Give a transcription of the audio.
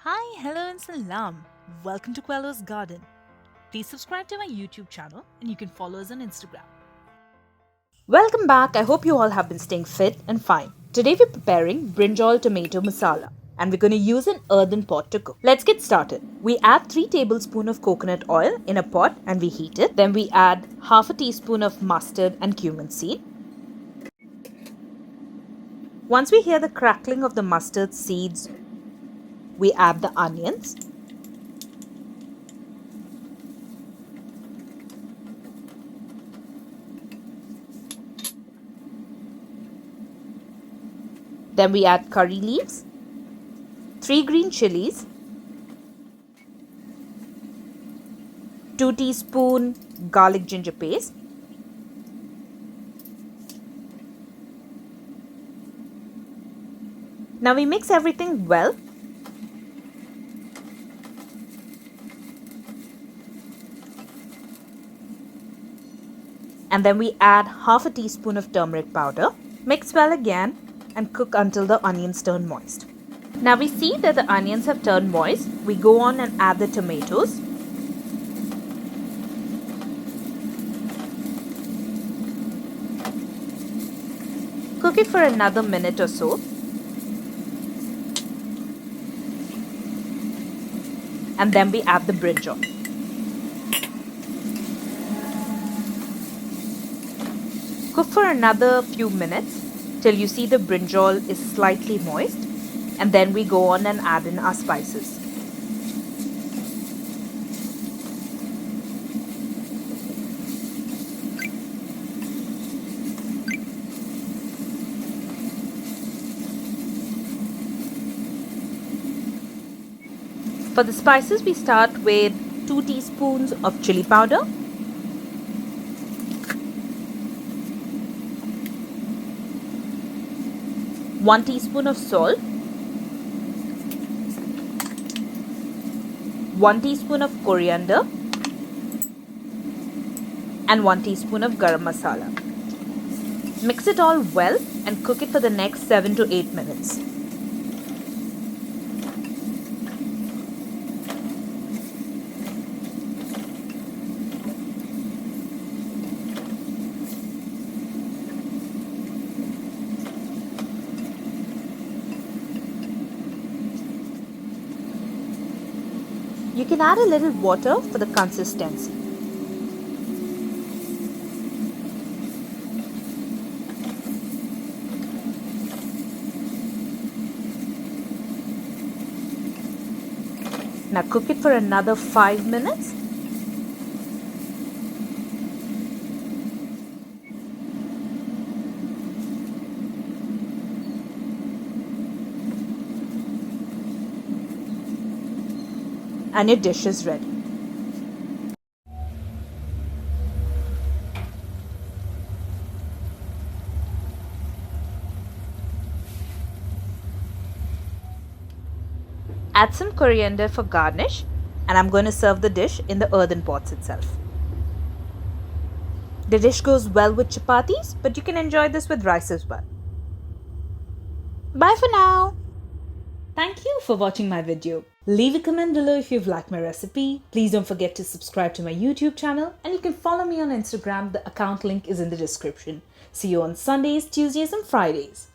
Hi, hello and salam. Welcome to Coelho's Garden. Please subscribe to my YouTube channel and you can follow us on Instagram. Welcome back. I hope you all have been staying fit and fine. Today we're preparing Brinjal Tomato Masala and we're going to use an earthen pot to cook. Let's get started. We add 3 tablespoons of coconut oil in a pot and we heat it. Then we add half a teaspoon of mustard and cumin seed. Once we hear the crackling of the mustard seeds, we add the onions. Then we add curry leaves, 3 green chillies, 2 teaspoons garlic ginger paste, now we mix everything well. And then we add half a teaspoon of turmeric powder. Mix well again and cook until the onions turn moist. Now we see that the onions have turned moist. We go on and add the tomatoes. Cook it for another minute or so. And then we add the brinjal. Cook for another few minutes till you see the brinjal is slightly moist, and then we go on and add in our spices. For the spices, we start with 2 teaspoons of chili powder, 1 teaspoon of salt, 1 teaspoon of coriander, and 1 teaspoon of garam masala. Mix it all well and cook it for the next 7 to 8 minutes. You can add a little water for the consistency. Now cook it for another 5 minutes. And your dish is ready. Add some coriander for garnish, and I'm going to serve the dish in the earthen pots itself. The dish goes well with chapatis, but you can enjoy this with rice as well. Bye for now. Thank you for watching my video. Leave a comment below if you've liked my recipe. Please don't forget to subscribe to my YouTube channel and you can follow me on Instagram. The account link is in the description. See you on Sundays, Tuesdays and Fridays.